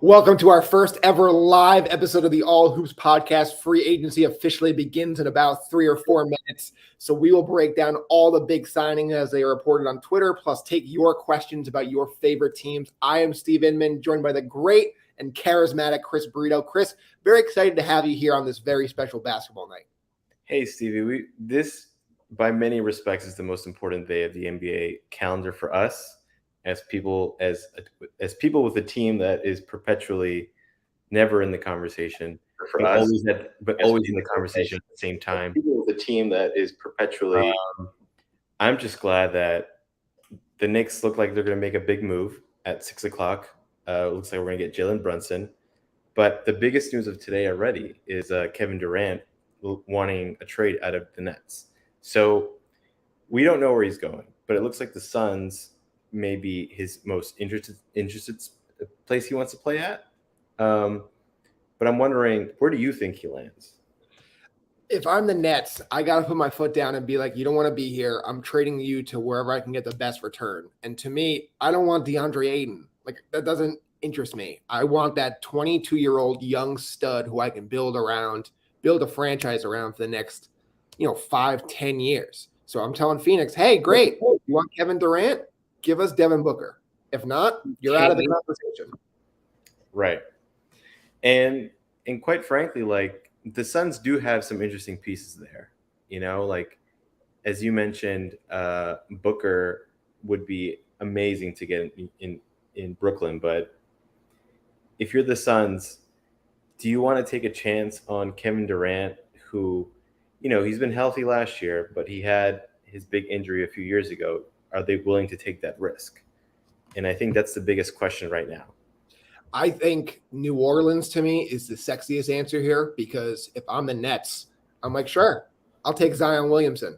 Welcome to our first ever live episode of the All Hoops podcast. Free agency officially begins in about 3 or 4 minutes. So we will break down all the big signings as they are reported on Twitter, plus take your questions about your favorite teams. I am Steve Inman, joined by the great and charismatic Chris Brito. Chris, very excited to have you here on this very special basketball night. Hey, Stevie. This, by many respects, is the most important day of the NBA calendar for us. As people with a team that is perpetually never in the conversation, but always in the conversation at the same time. People with a team that is perpetually. I'm just glad that the Knicks look like they're going to make a big move at 6 o'clock. Looks like we're going to get Jalen Brunson. But the biggest news of today already is Kevin Durant wanting a trade out of the Nets. So we don't know where he's going, but it looks like the Suns may be his most interested place he wants to play at. But I'm wondering, where do you think he lands? If I'm the Nets, I got to put my foot down and be like, you don't want to be here. I'm trading you to wherever I can get the best return. And to me, I don't want DeAndre Ayton. Like, that doesn't interest me. I want that 22-year-old young stud who I can build a franchise around for the next, 5-10 years. So I'm telling Phoenix, hey, great. You want Kevin Durant? Give us Devin Booker. If not, you're out of the conversation. Right. And quite frankly, like, the Suns do have some interesting pieces there. Like, as you mentioned, Booker would be amazing to get in Brooklyn. But if you're the Suns, do you want to take a chance on Kevin Durant, who, he's been healthy last year, but he had his big injury a few years ago? Are they willing to take that risk? And I think that's the biggest question right now. I think New Orleans, to me, is the sexiest answer here, because if I'm the Nets, I'm like, sure, I'll take Zion Williamson.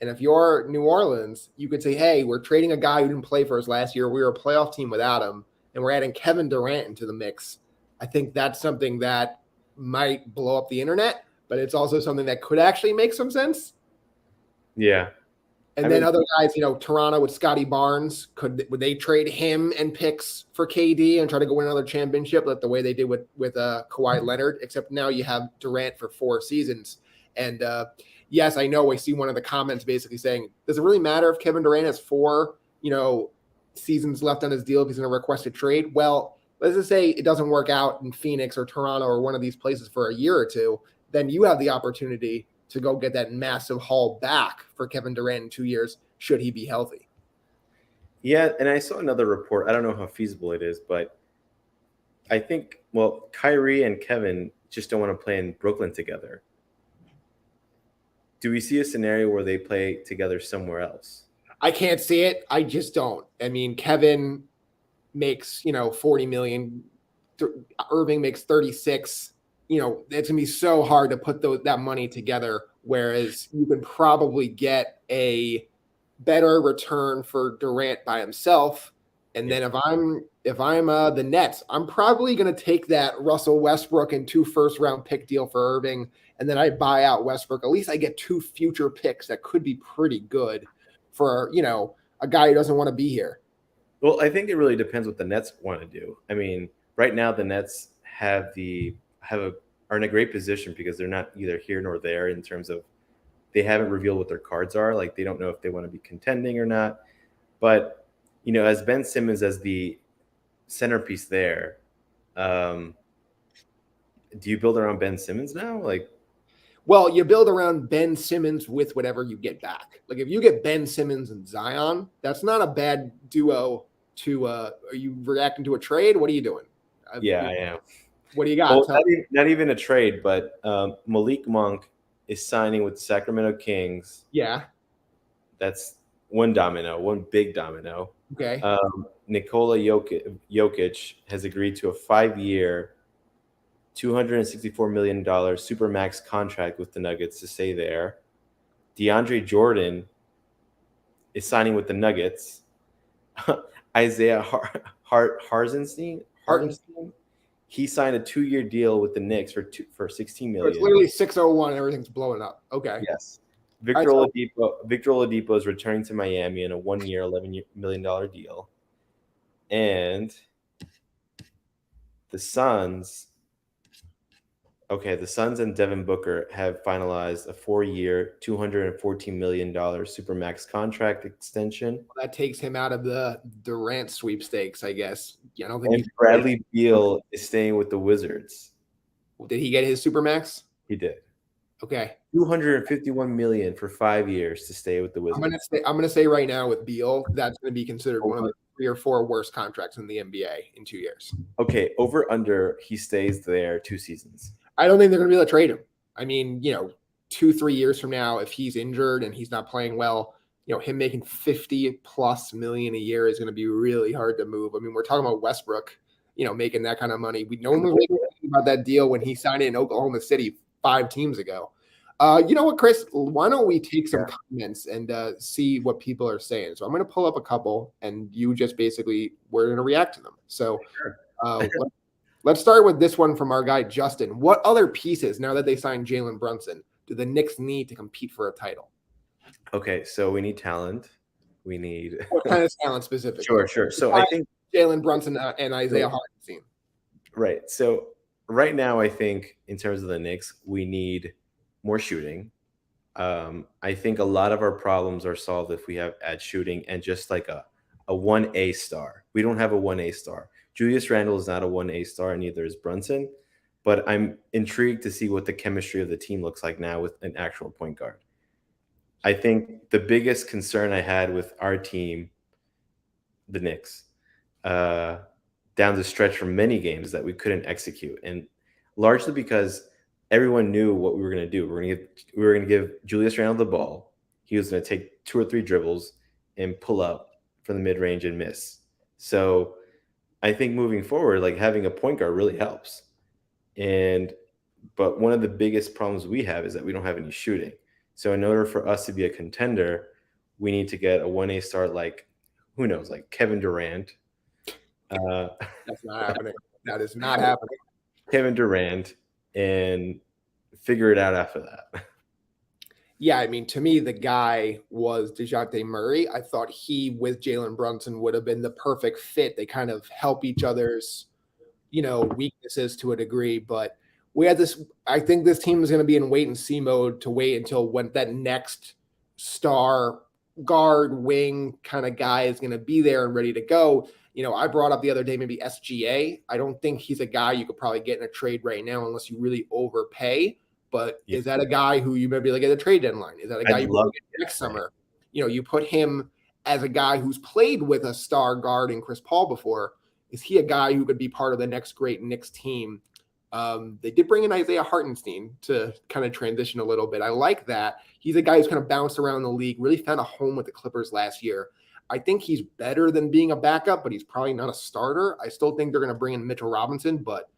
And if you're New Orleans, you could say, hey, we're trading a guy who didn't play for us last year. We were a playoff team without him, and we're adding Kevin Durant into the mix. I think that's something that might blow up the internet, but it's also something that could actually make some sense. Yeah. And then other guys, Toronto with Scotty Barnes, would they trade him and picks for KD and try to go win another championship like the way they did with Kawhi Leonard, except now you have Durant for 4 seasons. And yes, I know I see one of the comments basically saying, does it really matter if Kevin Durant has 4, seasons left on his deal if he's going to request a trade? Well, let's just say it doesn't work out in Phoenix or Toronto or one of these places for a year or two, then you have the opportunity to go get that massive haul back for Kevin Durant in 2 years, should he be healthy. Yeah, and I saw another report. I don't know how feasible it is, but I think, Kyrie and Kevin just don't want to play in Brooklyn together. Do we see a scenario where they play together somewhere else? I can't see it. I just don't. I mean, Kevin makes, $40 million. Irving makes 36. It's going to be so hard to put that money together, whereas you can probably get a better return for Durant by himself. And then if I'm the Nets, I'm probably going to take that Russell Westbrook and 2 first-round pick deal for Irving, and then I buy out Westbrook. At least I get 2 future picks that could be pretty good for, a guy who doesn't want to be here. Well, I think it really depends what the Nets want to do. I mean, right now the Nets are in a great position because they're not either here nor there in terms of they haven't revealed what their cards are. Like, they don't know if they want to be contending or not. But, as Ben Simmons as the centerpiece there, do you build around Ben Simmons now? Well, you build around Ben Simmons with whatever you get back. Like, if you get Ben Simmons and Zion, that's not a bad duo to are you reacting to a trade? What are you doing? Yeah, I am. What do you got? Well, not even a trade, but Malik Monk is signing with the Sacramento Kings. Yeah. That's one big domino. Okay. Nikola Jokic has agreed to a 5-year, $264 million supermax contract with the Nuggets to stay there. DeAndre Jordan is signing with the Nuggets. Isaiah Hartenstein. He signed a 2-year deal with the Knicks for $16 million. So it's literally 601. Everything's blowing up. Okay. Yes. Victor Oladipo is returning to Miami in a 1-year, $11 million deal. And the Suns. Okay, the Suns and Devin Booker have finalized a 4-year, $214 million supermax contract extension. That takes him out of the Durant sweepstakes, I guess. I don't think And he's Bradley Beal is staying with the Wizards. Did he get his supermax? He did. Okay. 251 million for 5 years to stay with the Wizards. I'm gonna say right now with Beal, that's gonna be considered one of Over, the 3 or 4 worst contracts in the NBA in 2 years. okay, over under, he stays there 2 seasons. I don't think they're gonna be able to trade him. I mean, 2-3 years from now, if he's injured and he's not playing well, him making 50 plus million a year is going to be really hard to move. I mean, we're talking about Westbrook, making that kind of money. No one was making about that deal when he signed it in Oklahoma City 5 teams ago. You know what, Chris? Why don't we take some comments and see what people are saying? So I'm going to pull up a couple, and you just basically we're going to react to them. So let's start with this one from our guy Justin. What other pieces, now that they signed Jalen Brunson, do the Knicks need to compete for a title? Okay, so we need talent. We need what kind of talent specifically? Sure. So I think Jalen Brunson and Isaiah Hartenstein. Right. So right now, I think in terms of the Knicks, we need more shooting. I think a lot of our problems are solved if we add shooting and just like a 1A star. We don't have a 1A star. Julius Randle is not a 1A star, and neither is Brunson. But I'm intrigued to see what the chemistry of the team looks like now with an actual point guard. I think the biggest concern I had with our team, the Knicks, down the stretch for many games that we couldn't execute, and largely because everyone knew what we were going to do. We were going to give Julius Randle the ball. He was going to take 2 or 3 dribbles and pull up from the mid range and miss. So I think moving forward, like having a point guard really helps. But one of the biggest problems we have is that we don't have any shooting. So in order for us to be a contender, we need to get a 1A star like, who knows, like Kevin Durant. That's not happening. That is not happening. Kevin Durant, and figure it out after that. Yeah, I mean, to me, the guy was DeJounte Murray. I thought he, with Jalen Brunson, would have been the perfect fit. They kind of help each other's, weaknesses to a degree. But we had this. I think this team is going to be in wait and see mode to wait until when that next star guard wing kind of guy is going to be there and ready to go. I brought up the other day maybe SGA. I don't think he's a guy you could probably get in a trade right now unless you really overpay. But is that a guy who you maybe like at the trade deadline? Is that a guy you put next summer? You put him as a guy who's played with a star guard in Chris Paul before. Is he a guy who could be part of the next great Knicks team? They did bring in Isaiah Hartenstein to kind of transition a little bit. I like that. He's a guy who's kind of bounced around the league, really found a home with the Clippers last year. I think he's better than being a backup, but he's probably not a starter. I still think they're going to bring in Mitchell Robinson, but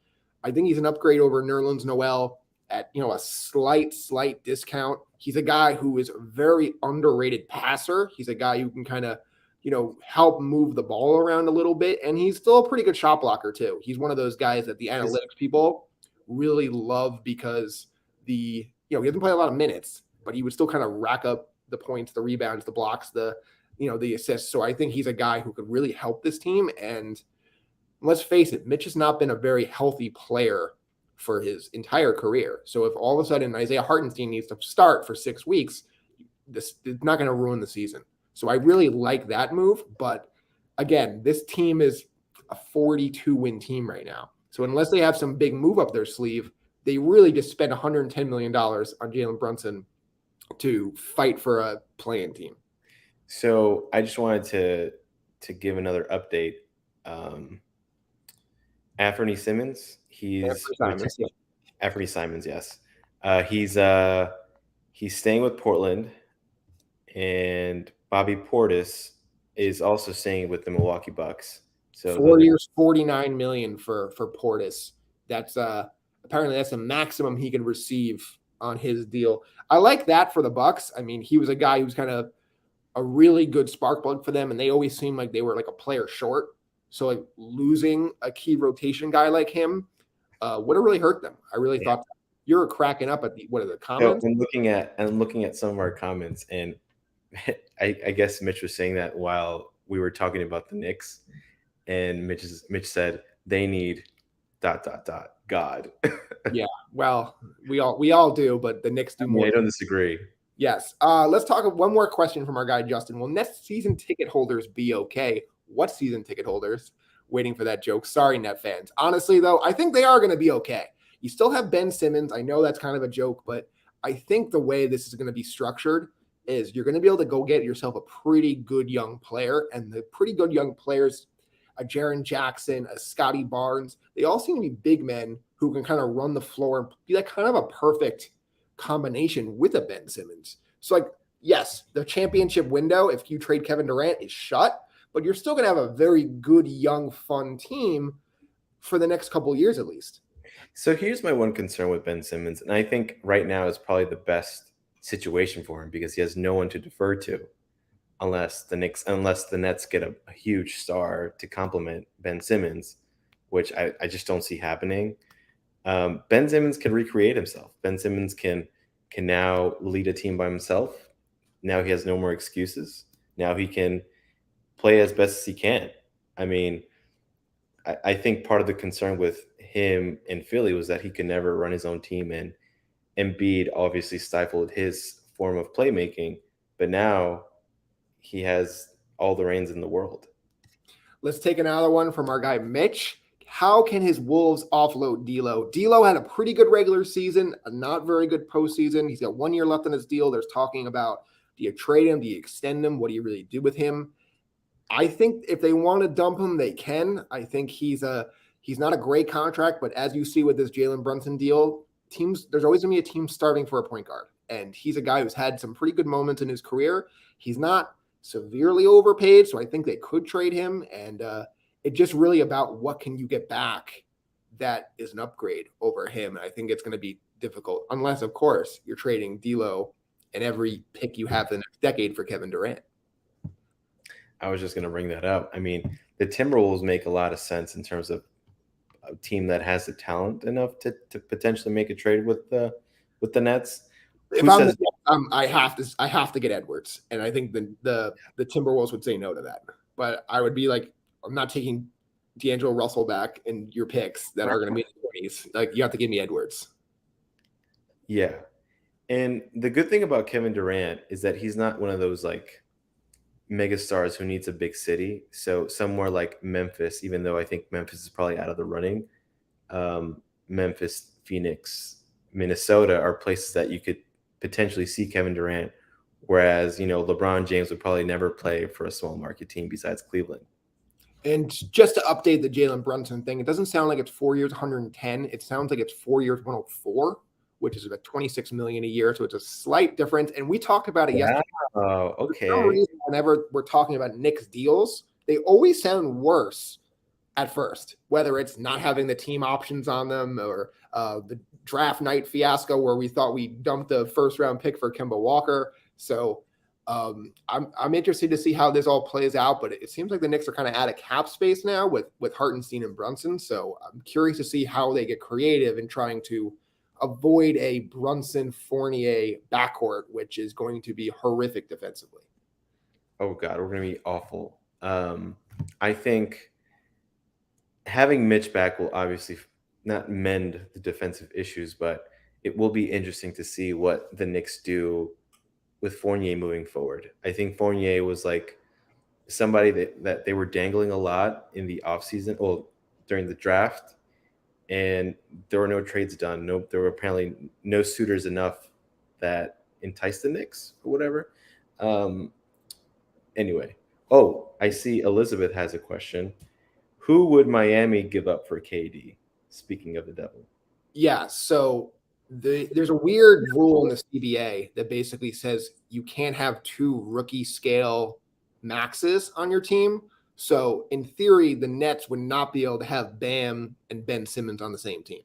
I think he's an upgrade over Nerlens Noel at, a slight discount. He's a guy who is a very underrated passer. He's a guy who can kind of, help move the ball around a little bit. And he's still a pretty good shot blocker too. He's one of those guys that the analytics people really love because he doesn't play a lot of minutes, but he would still kind of rack up the points, the rebounds, the blocks, the assists. So I think he's a guy who could really help this team. And let's face it, Mitch has not been a very healthy player for his entire career. So if all of a sudden Isaiah Hartenstein needs to start for 6 weeks, this is not going to ruin the season. So I really like that move. But again, this team is a 42-win team right now. So unless they have some big move up their sleeve, they really just spent $110 million on Jalen Brunson to fight for a play-in team. So I just wanted to give another update. Anthony Simons, Anthony Simons, yes. He's staying with Portland, and Bobby Portis is also staying with the Milwaukee Bucks. So 4 years, $49 million for Portis. That's apparently that's the maximum he can receive on his deal. I like that for the Bucks. I mean, he was a guy who's kind of a really good spark plug for them, and they always seemed like they were like a player short. So like losing a key rotation guy like him would have really hurt them. I really thought that. You're cracking up at the comments. I'm looking at some of our comments, and I guess Mitch was saying that while we were talking about the Knicks, and Mitch said they need God. Yeah, well, we all do, but the Knicks I do mean, more. I don't disagree. Yes. Let's talk one more question from our guy Justin. Will next season ticket holders be okay? What season ticket holders? Waiting for that joke. Sorry, Net fans. Honestly, though, I think they are going to be okay. You still have Ben Simmons. I know that's kind of a joke, but I think the way this is going to be structured is you're going to be able to go get yourself a pretty good young player, and the pretty good young players, a Jaren Jackson, a Scotty Barnes, they all seem to be big men who can kind of run the floor and be like kind of a perfect combination with a Ben Simmons. So, like, yes, the championship window, if you trade Kevin Durant, is shut, but you're still going to have a very good, young, fun team for the next couple of years at least. So here's my one concern with Ben Simmons, and I think right now is probably the best situation for him because he has no one to defer to, unless the Nets get a huge star to complement Ben Simmons, which I just don't see happening. Ben Simmons can recreate himself. Ben Simmons can now lead a team by himself. Now he has no more excuses. Now he can play as best as he can. I mean, I think part of the concern with him in Philly was that he could never run his own team, and Embiid obviously stifled his form of playmaking. But now he has all the reins in the world. Let's take another one from our guy Mitch. How can his Wolves offload D'Lo? D'Lo had a pretty good regular season, a not very good postseason. He's got 1 year left on his deal. There's talking about, do you trade him? Do you extend him? What do you really do with him? I think if they want to dump him, they can. I think he's not a great contract, but as you see with this Jalen Brunson deal, there's always going to be a team starving for a point guard, and he's a guy who's had some pretty good moments in his career. He's not severely overpaid, so I think they could trade him, and it's just really about what can you get back that is an upgrade over him. And I think it's going to be difficult, unless, of course, you're trading D'Lo and every pick you have the next decade for Kevin Durant. I was just going to bring that up. I mean, the Timberwolves make a lot of sense in terms of a team that has the talent enough to potentially make a trade with the Nets. If I'm the, I have to get Edwards, and I think the Timberwolves would say no to that. But I would be like, I'm not taking D'Angelo Russell back in your picks that are going to be in the 20s. Like, you have to give me Edwards. Yeah, and the good thing about Kevin Durant is that he's not one of those like megastars who needs a big city. So somewhere like Memphis, even though I think Memphis is probably out of the running, Memphis, Phoenix, Minnesota are places that you could potentially see Kevin Durant. Whereas, LeBron James would probably never play for a small market team besides Cleveland. And just to update the Jalen Brunson thing, it doesn't sound like it's 4 years, 110. It sounds like it's 4 years, 104, which is about $26 million a year. So it's a slight difference. And we talked about it yesterday. Oh, okay. For some reason, whenever we're talking about Knicks deals, they always sound worse at first, whether it's not having the team options on them or the draft night fiasco where we thought we dumped the first round pick for Kemba Walker. So I'm interested to see how this all plays out, but it seems like the Knicks are kind of out of cap space now with Hartenstein and Brunson. So I'm curious to see how they get creative in trying to avoid a Brunson-Fournier backcourt, which is going to be horrific defensively. Oh God, we're going to be awful. I think having Mitch back will obviously not mend the defensive issues, but it will be interesting to see what the Knicks do with Fournier moving forward. I think Fournier was like somebody that they were dangling a lot in the offseason, well, during the draft, and there were no trades done. There were apparently no suitors enough that enticed the Knicks or whatever. Anyway, I see Elizabeth has a question. Who would Miami give up for KD? Speaking of the devil. Yeah, so there's a weird rule in the CBA that basically says you can't have two rookie scale maxes on your team. So in theory, the Nets would not be able to have Bam and Ben Simmons on the same team.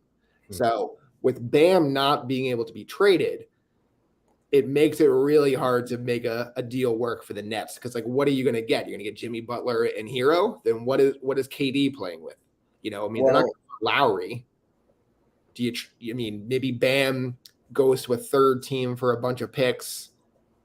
So with Bam not being able to be traded, it makes it really hard to make a deal work for the Nets. Because, like, what are you going to get? You're going to get Jimmy Butler and Hero? Then what is KD playing with? They're not going to Lowry. Maybe Bam goes to a third team for a bunch of picks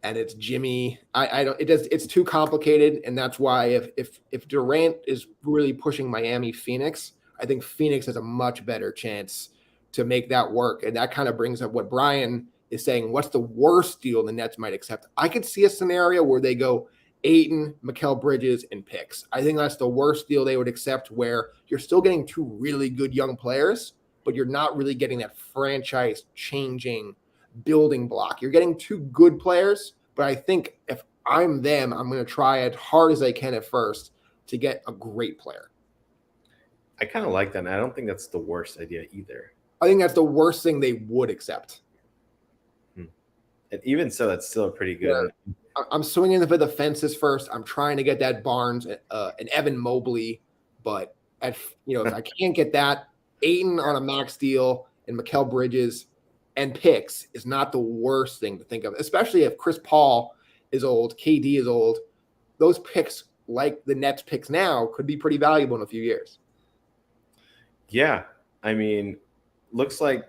and it's Jimmy? It's too complicated. And that's why if Durant is really pushing Miami, Phoenix I think Phoenix has a much better chance to make that work. And that kind of brings up what Brian is saying. What's the worst deal the Nets might accept? I could see a scenario where they go Ayton, Mikal Bridges, and picks. I think that's the worst deal they would accept, where you're still getting two really good young players, but you're not really getting that franchise changing building block. You're getting two good players, but I think if I'm them, I'm going to try as hard as I can at first to get a great player. I kind of like that, and I don't think that's the worst idea either. I think that's the worst thing they would accept. And even so, that's still pretty good. Yeah. I'm swinging for the fences first. I'm trying to get that Barnes and Evan Mobley, but if I can't get that, Ayton on a max deal and Mikal Bridges and picks is not the worst thing to think of, especially if Chris Paul is old, KD is old. Those picks, like the Nets picks now, could be pretty valuable in a few years. Yeah, I mean, looks like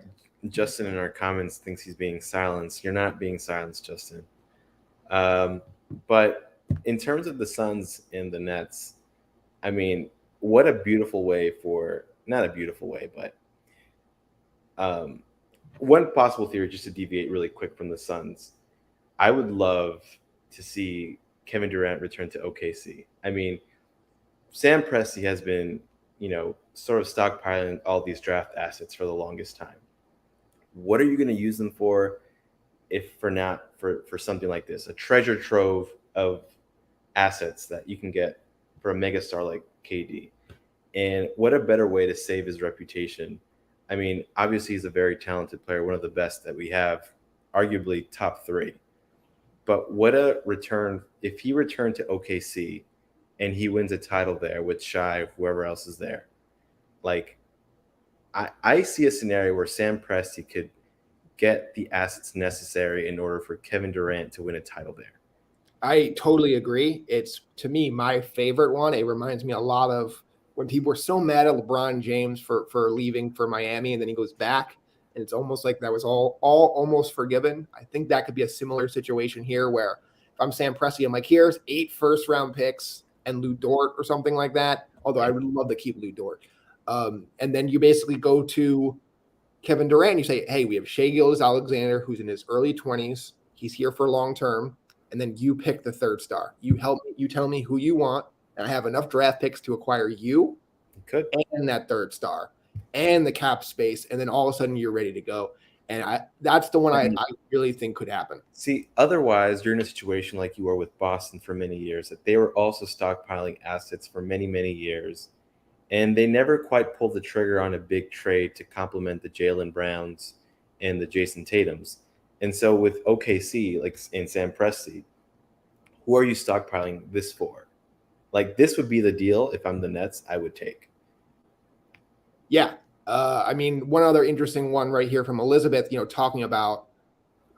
Justin in our comments thinks he's being silenced. You're not being silenced, Justin. But in terms of the Suns and the Nets, I mean, what a beautiful way not a beautiful way, but one possible theory, just to deviate really quick from the Suns. I would love to see Kevin Durant return to OKC. I mean, Sam Presti has been, sort of stockpiling all these draft assets for the longest time. What are you going to use them for if for not for something like this, a treasure trove of assets that you can get for a megastar like KD? And what a better way to save his reputation. I mean, obviously he's a very talented player, one of the best that we have, arguably top 3. But what a return if he returned to OKC and he wins a title there with Shai, whoever else is there. Like, I see a scenario where Sam Presti could get the assets necessary in order for Kevin Durant to win a title there. I totally agree. It's, to me, my favorite one. It reminds me a lot of when people were so mad at LeBron James for leaving for Miami, and then he goes back, and it's almost like that was all almost forgiven. I think that could be a similar situation here, where if I'm Sam Presti, I'm like, here's 8 first-round picks and Lou Dort or something like that, although I would love to keep Lou Dort. And then you basically go to Kevin Durant and you say, hey, we have Shai Gilgeous-Alexander, who's in his early 20s. He's here for long term. And then you pick the third star. You tell me who you want, and I have enough draft picks to acquire you and that third star and the cap space, and then all of a sudden you're ready to go. And that's the one I really think could happen. See, otherwise you're in a situation like you were with Boston for many years, that they were also stockpiling assets for many, many years. And they never quite pulled the trigger on a big trade to complement the Jalen Browns and the Jason Tatums. And so with OKC, like in Sam Presti, who are you stockpiling this for? Like, this would be the deal if I'm the Nets, I would take. Yeah. I mean, one other interesting one right here from Elizabeth, talking about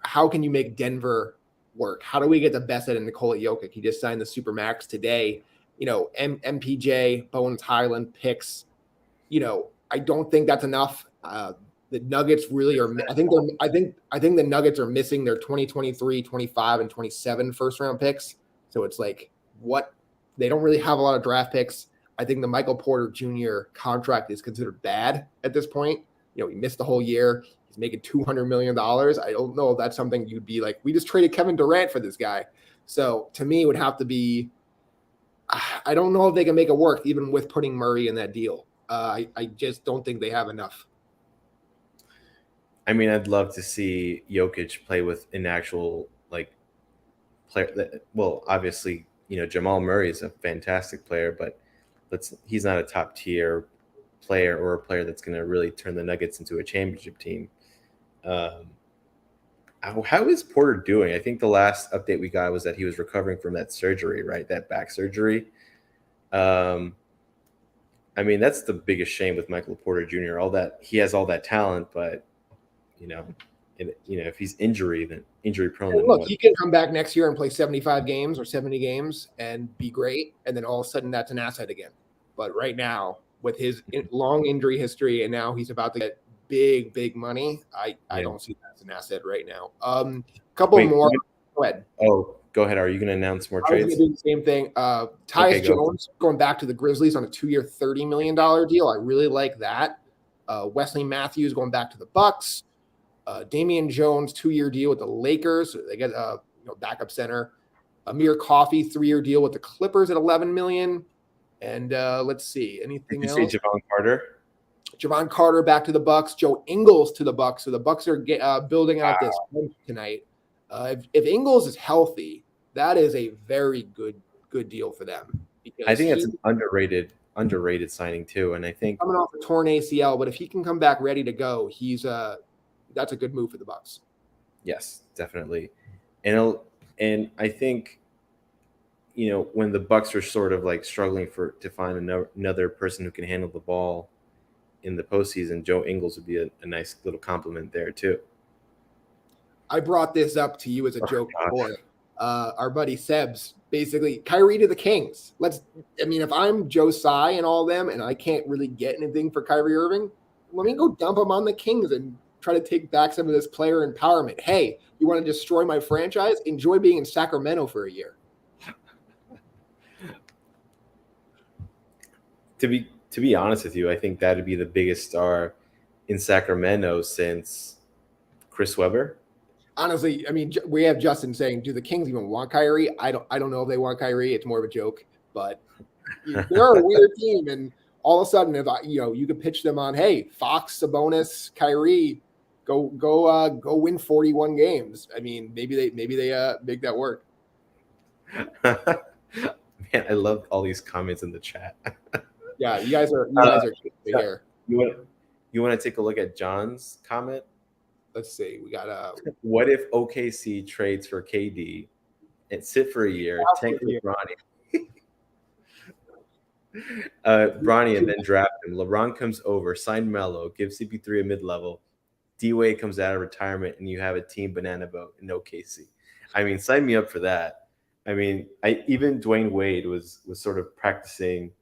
how can you make Denver work? How do we get the best out of Nikola Jokic? He just signed the Supermax today. MPJ, Bones Highland picks. I don't think that's enough. The Nuggets really are. I think the Nuggets are missing their 2023, 25, and 27 first-round picks. So it's like, what? They don't really have a lot of draft picks. I think the Michael Porter Jr. contract is considered bad at this point. He missed the whole year. He's making $200 million. I don't know if that's something you'd be like, we just traded Kevin Durant for this guy. So to me, it would have to be, I don't know if they can make it work, even with putting Murray in that deal. I just don't think they have enough. I mean, I'd love to see Jokic play with an actual player. Well, obviously, Jamal Murray is a fantastic player, but he's not a top tier player or a player that's going to really turn the Nuggets into a championship team. How is Porter doing? I think the last update we got was that he was recovering from that surgery, right? That back surgery. I mean, that's the biggest shame with Michael Porter Jr. He has all that talent, but if he's injury prone. Look, he can come back next year and play 75 games or 70 games and be great, and then all of a sudden that's an asset again. But right now, with his long injury history, and now he's about to get big money, I don't see that as an asset right now. Couple more. Go ahead. Oh, go ahead. Are you going to announce more I was going trades? to do the same thing. Tyus Okay, go. Jones going back to the Grizzlies on a 2-year, $30 million deal. I really like that. Wesley Matthews going back to the Bucks. Damian Jones 2-year deal with the Lakers. They get backup center. Amir Coffey 3-year deal with the Clippers at $11 million. And let's see, anything Did you else? say Javon Carter? Javon Carter back to the Bucks. Joe Ingles to the Bucks. So the Bucks are building out this bench tonight. If Ingles is healthy, that is a very good deal for them. Because I think that's an underrated signing too. And I think coming off a torn ACL, but if he can come back ready to go, that's a good move for the Bucks. yes, definitely. And I think when the Bucks are sort of like struggling to find another person who can handle the ball in the postseason, Joe Ingles would be a nice little compliment there too. I brought this up to you as a joke before. Our buddy Sebs, basically, Kyrie to the Kings. If I'm Joe Tsai and all them, and I can't really get anything for Kyrie Irving, let me go dump him on the Kings and try to take back some of this player empowerment. Hey, you want to destroy my franchise? Enjoy being in Sacramento for a year. To be honest with you, I think that'd be the biggest star in Sacramento since Chris Webber. Honestly, we have Justin saying, "Do the Kings even want Kyrie?" I don't know if they want Kyrie. It's more of a joke, but they're a weird team, and all of a sudden, if you could pitch them on, hey, Fox, Sabonis, Kyrie, go win 41 games. Maybe they make that work. Man, I love all these comments in the chat. Yeah, you guys are here. You want to take a look at John's comment? Let's see. We got what if OKC trades for KD and sit for a year, tank with Bronny, Bronny, and then draft him? LeBron comes over, sign Melo, give CP3 a mid-level. D-Wade comes out of retirement, and you have a team banana boat in OKC. Sign me up for that. Even Dwayne Wade was sort of practicing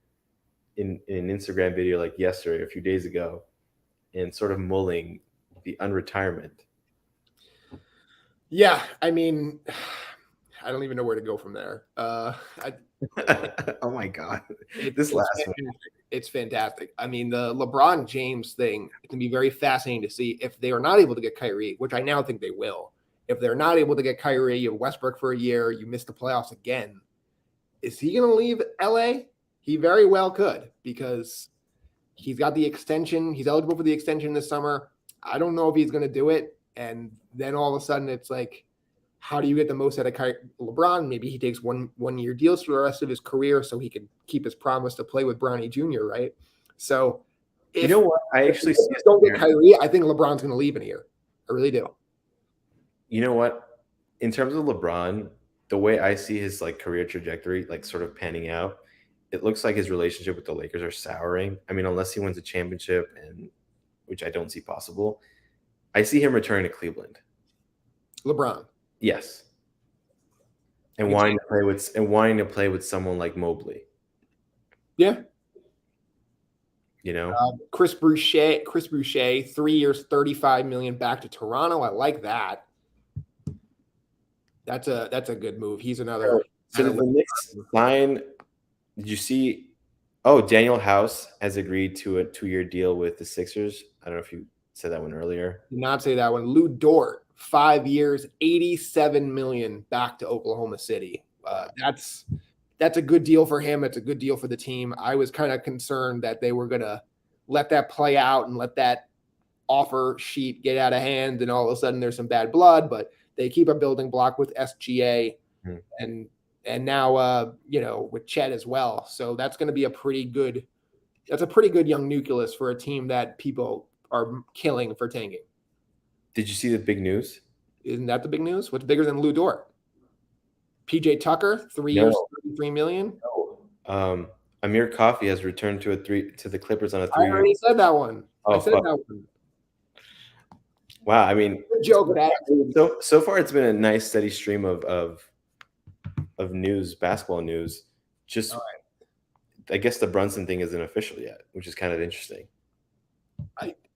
in an Instagram video like yesterday, a few days ago, and sort of mulling the unretirement. Yeah, I don't even know where to go from there. Oh my God, this last one. It's fantastic. The LeBron James thing, it can be very fascinating to see if they are not able to get Kyrie, which I now think they will. If they're not able to get Kyrie, you have Westbrook for a year, you miss the playoffs again. Is he going to leave LA? He very well could, because he's got the extension. He's eligible for the extension this summer. I don't know if he's going to do it. And then all of a sudden it's like, how do you get the most out of LeBron? Maybe he takes one-year deals for the rest of his career so he can keep his promise to play with Bronny Jr., right? So you know what? I actually don't get Kyrie, I think LeBron's going to leave in a year. I really do. You know what? In terms of LeBron, the way I see his career trajectory, sort of panning out, it looks like his relationship with the Lakers are souring. Unless he wins a championship, and which I don't see possible, I see him returning to Cleveland. LeBron. Yes. And wanting to play with someone like Mobley. Yeah. Chris Boucher, 3 years, $35 million back to Toronto. I like that. That's a good move. He's another. So did the Knicks sign? Did you see? Oh, Daniel House has agreed to a 2-year deal with the Sixers. I don't know if you said that one earlier. Did not say that one. Lou Dort, 5 years, $87 million back to Oklahoma City. That's a good deal for him. It's a good deal for the team. I was kind of concerned that they were going to let that play out and let that offer sheet get out of hand, and all of a sudden there's some bad blood, but they keep a building block with SGA and now with Chet as well. So that's going to be a pretty good young nucleus for a team that people are killing for tanking. Did you see the big news? Isn't that the big news? What's bigger than Lou Dort? PJ Tucker, 3 years, $33 million. No. Amir Coffey has returned to the Clippers on a 3-year. I already said that one. That one. Wow, good joke. So far it's been a nice steady stream of news, basketball news. Just, I guess the Brunson thing isn't official yet, which is kind of interesting.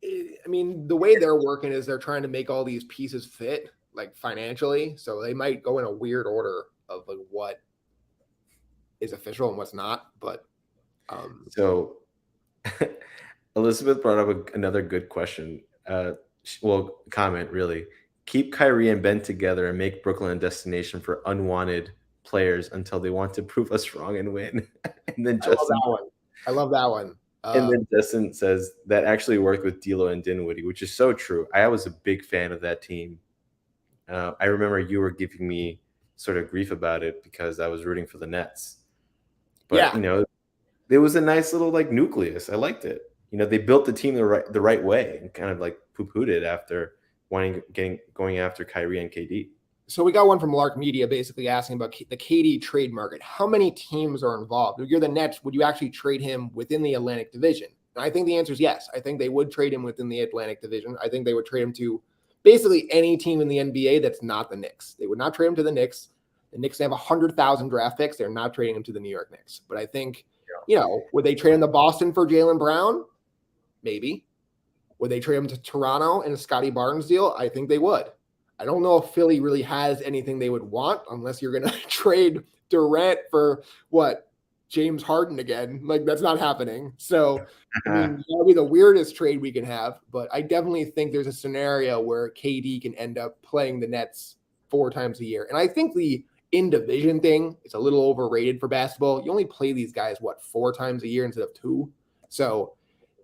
The way they're working is they're trying to make all these pieces fit. like financially. So they might go in a weird order of like what is official and what's not. But So Elizabeth brought up another good question. Comment really. Keep Kyrie and Ben together and make Brooklyn a destination for unwanted players until they want to prove us wrong and win. and then I love Justin that one. I love that one. and then Justin says that actually worked with D'Lo and Dinwiddie, which is so true. I was a big fan of that team. I remember you were giving me sort of grief about it because I was rooting for the Nets. But Yeah. there was a nice little like nucleus. I liked it. They built the team the right way and kind of like poo-pooed it after going after Kyrie and KD. So we got one from Lark Media basically asking about the KD trade market. How many teams are involved? If you're the Nets, would you actually trade him within the Atlantic Division? And I think the answer is yes. I think they would trade him within the Atlantic Division. I think they would trade him to basically any team in the NBA that's not the Knicks. They would not trade him to the Knicks. The Knicks have 100,000 draft picks. They're not trading him to the New York Knicks. But I think, would they trade him to Boston for Jalen Brown? Maybe. Would they trade him to Toronto in a Scotty Barnes deal? I think they would. I don't know if Philly really has anything they would want unless you're going to trade Durant for James Harden again. Like, that's not happening. So, I mean, that'll be the weirdest trade we can have. But I definitely think there's a scenario where KD can end up playing the Nets 4 times a year. And I think the in-division thing is a little overrated for basketball. You only play these guys, 4 times a year instead of 2. So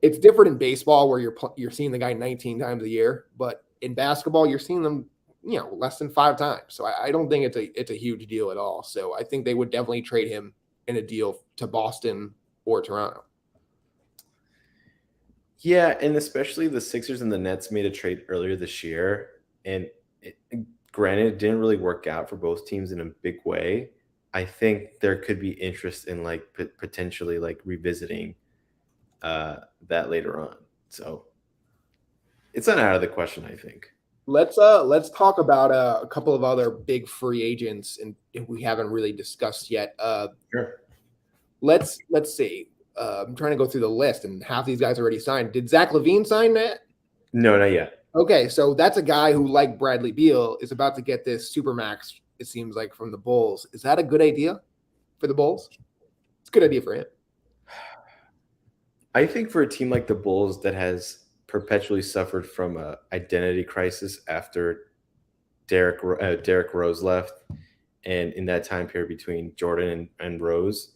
it's different in baseball where you're seeing the guy 19 times a year. But in basketball, you're seeing them less than 5 times. So I don't think it's a huge deal at all. So I think they would definitely trade him in a deal to Boston or Toronto. Yeah, and especially the Sixers and the Nets made a trade earlier this year, and granted, it didn't really work out for both teams in a big way. I think there could be interest in like potentially like revisiting that later on. So it's not out of the question, I think. Let's talk about a couple of other big free agents and we haven't really discussed yet. Sure. Let's see. I'm trying to go through the list, and half these guys already signed. Did Zach LaVine sign that? No, not yet. Okay, so that's a guy who, like Bradley Beal, is about to get this supermax. It seems like from the Bulls. Is that a good idea for the Bulls? It's a good idea for him. I think for a team like the Bulls that has perpetually suffered from an identity crisis after Derrick Rose left, and in that time period between Jordan and Rose,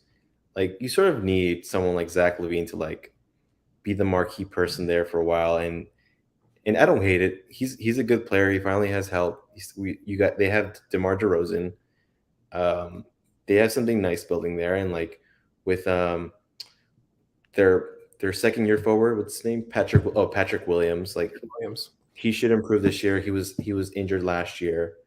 like you sort of need someone like Zach LaVine to like be the marquee person there for a while. And I don't hate it. He's a good player. He finally has help. They have DeMar DeRozan. They have something nice building there, and like with their second year forward, what's his name? Patrick Williams. Like he should improve this year. He was injured last year.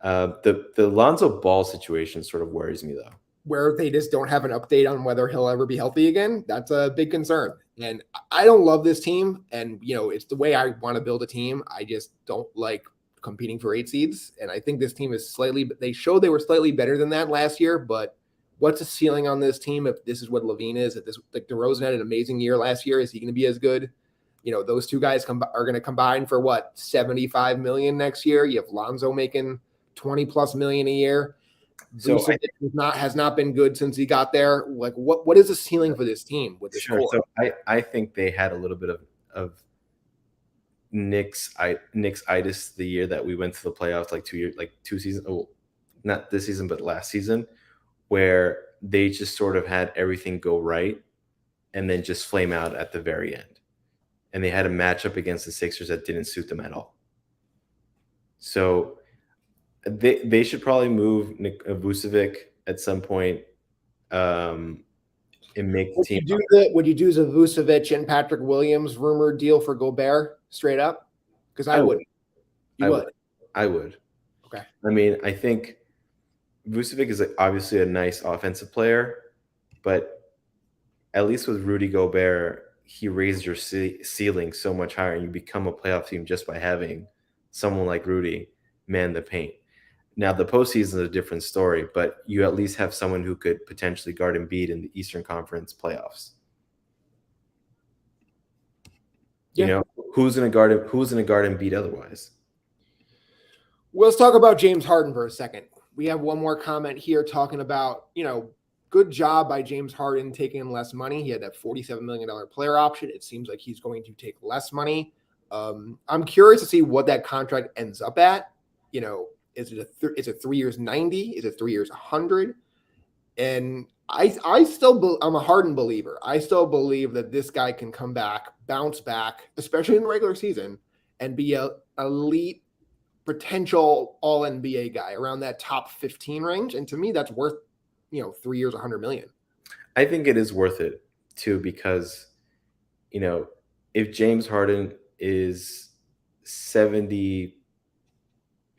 The Lonzo Ball situation sort of worries me though. Where they just don't have an update on whether he'll ever be healthy again. That's a big concern. And I don't love this team. And, it's the way I want to build a team. I just don't like competing for 8 seeds. And I think this team is they showed they were slightly better than that last year. But what's the ceiling on this team if this is what LaVine is? If this, like DeRozan had an amazing year last year, is he going to be as good? Those two guys are going to combine for $75 million next year. You have Lonzo making $20+ million a year. So has not been good since he got there. Like, what is the ceiling for this team with this core? So I think they had a little bit of Knicks-itis the year that we went to the playoffs, like 2 seasons. Oh, not this season, but last season, where they just sort of had everything go right and then just flame out at the very end. And they had a matchup against the Sixers that didn't suit them at all. So they should probably move Vucevic at some point and make the team. Would you do the Vucevic and Patrick Williams rumored deal for Gobert straight up? Because I would. You would. I would. Okay. I mean, I think Vucevic is obviously a nice offensive player, but at least with Rudy Gobert, he raised your ceiling so much higher, and you become a playoff team just by having someone like Rudy man the paint. Now, the postseason is a different story, but you at least have someone who could potentially guard Embiid in the Eastern Conference playoffs. Yeah. Who's going to guard Embiid otherwise? Well, let's talk about James Harden for a second. We have one more comment here talking about, good job by James Harden taking in less money. He had that $47 million player option. It seems like he's going to take less money. I'm curious to see what that contract ends up at. Is it 3 years 90? Is it 3 years 100? And I'm a Harden believer. I still believe that this guy can come back, bounce back, especially in the regular season, and be a elite potential all NBA guy around that top 15 range. And to me, that's worth, 3 years, 100 million. I think it is worth it too, because, if James Harden is 70,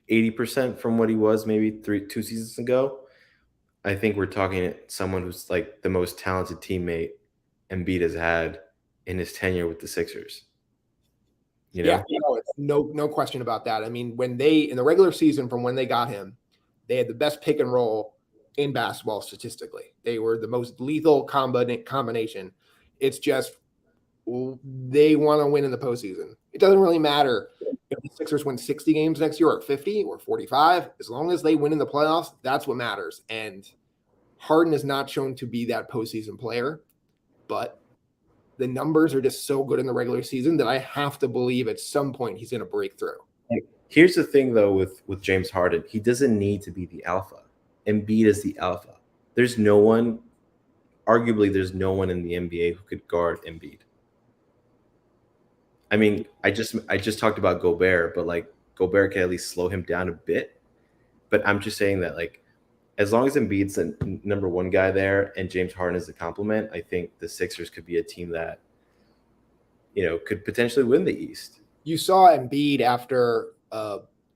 80% from what he was maybe 2 seasons ago, I think we're talking someone who's like the most talented teammate Embiid has had in his tenure with the Sixers. Yeah, it's no question about that. I mean, when in the regular season, from when they got him, they had the best pick and roll in basketball statistically. They were the most lethal combination. It's just they want to win in the postseason. It doesn't really matter if the Sixers win 60 games next year or 50 or 45. As long as they win in the playoffs, that's what matters. And Harden is not shown to be that postseason player, but the numbers are just so good in the regular season that I have to believe at some point he's going to break through. Here's the thing, though, with James Harden. He doesn't need to be the alpha. Embiid is the alpha. Arguably, there's no one in the NBA who could guard Embiid. I mean, I just talked about Gobert, but like Gobert can at least slow him down a bit. But I'm just saying that, like, as long as Embiid's the number one guy there and James Harden is the complement, I think the Sixers could be a team that, could potentially win the East. You saw Embiid after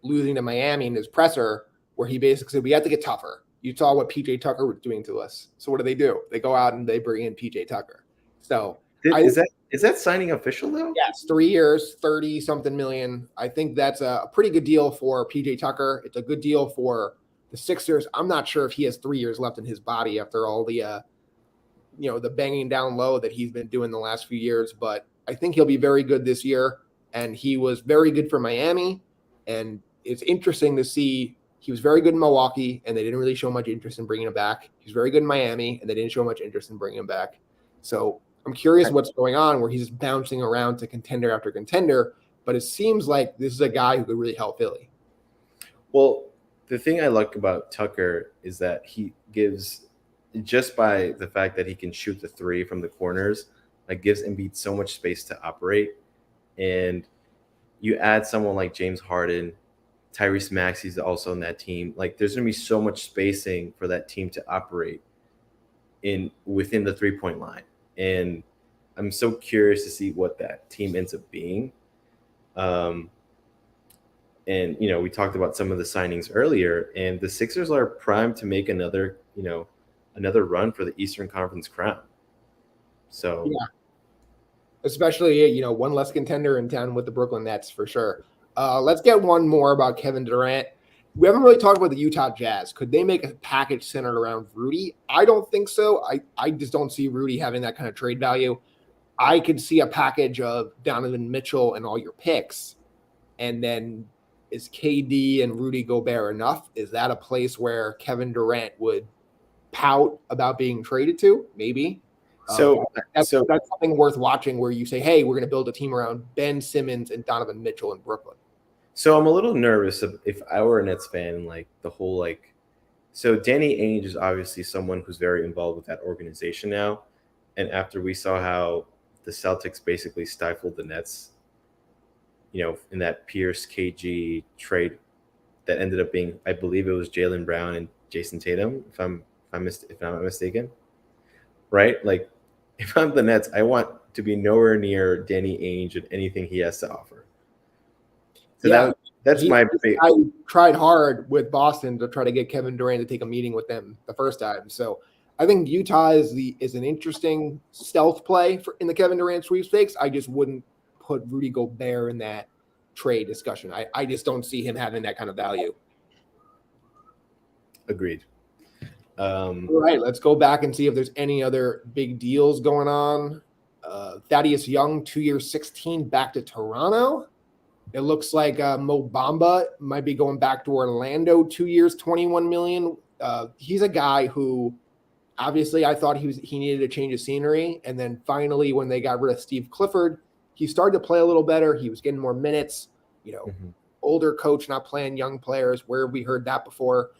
losing to Miami in his presser, where he basically said, we have to get tougher. You saw what PJ Tucker was doing to us. So what do? They go out and they bring in PJ Tucker. So is that signing official though? Yes, 3 years, 30-something million. I think that's a pretty good deal for PJ Tucker. It's a good deal for the Sixers. I'm not sure if he has 3 years left in his body after all the, the banging down low that he's been doing the last few years. But I think he'll be very good this year. And he was very good for Miami. And it's interesting to see he was very good in Milwaukee, and they didn't really show much interest in bringing him back. He was very good in Miami, and they didn't show much interest in bringing him back. So I'm curious what's going on where he's just bouncing around to contender after contender. But it seems like this is a guy who could really help Philly. Well, the thing I like about Tucker is that he gives, just by the fact that he can shoot the three from the corners, like gives Embiid so much space to operate. And you add someone like James Harden, Tyrese Maxey's also in that team. Like, there's going to be so much spacing for that team to operate within the 3-point line. And I'm so curious to see what that team ends up being. And, we talked about some of the signings earlier, and the Sixers are primed to make another run for the Eastern Conference crown. So, yeah, especially, one less contender in town with the Brooklyn Nets for sure. Let's get one more about Kevin Durant. We haven't really talked about the Utah Jazz. Could they make a package centered around Rudy? I don't think so. I just don't see Rudy having that kind of trade value. I could see a package of Donovan Mitchell and all your picks. And then is KD and Rudy Gobert enough? Is that a place where Kevin Durant would pout about being traded to? Maybe. So that's something worth watching where you say, hey, we're going to build a team around Ben Simmons and Donovan Mitchell in Brooklyn. So I'm a little nervous if I were a Nets fan, like the whole so Danny Ainge is obviously someone who's very involved with that organization now. And after we saw how the Celtics basically stifled the Nets, in that Pierce KG trade that ended up being, I believe it was Jalen Brown and Jason Tatum, if I'm not mistaken, right? Like, if I'm the Nets, I want to be nowhere near Danny Ainge and anything he has to offer. So yeah, that's my big. I tried hard with Boston to try to get Kevin Durant to take a meeting with them the first time. So I think Utah is an interesting stealth play in the Kevin Durant sweepstakes. I just wouldn't put Rudy Gobert in that trade discussion. I just don't see him having that kind of value. Agreed. All right, let's go back and see if there's any other big deals going on. Thaddeus Young, 2 years, 16, back to Toronto. It looks like Mo Bamba might be going back to Orlando, 2 years, 21 million. He's a guy who obviously I thought he needed a change of scenery, and then finally when they got rid of Steve Clifford, he started to play a little better. He was getting more minutes. You know, Mhm. older coach not playing young players. Where have we heard that before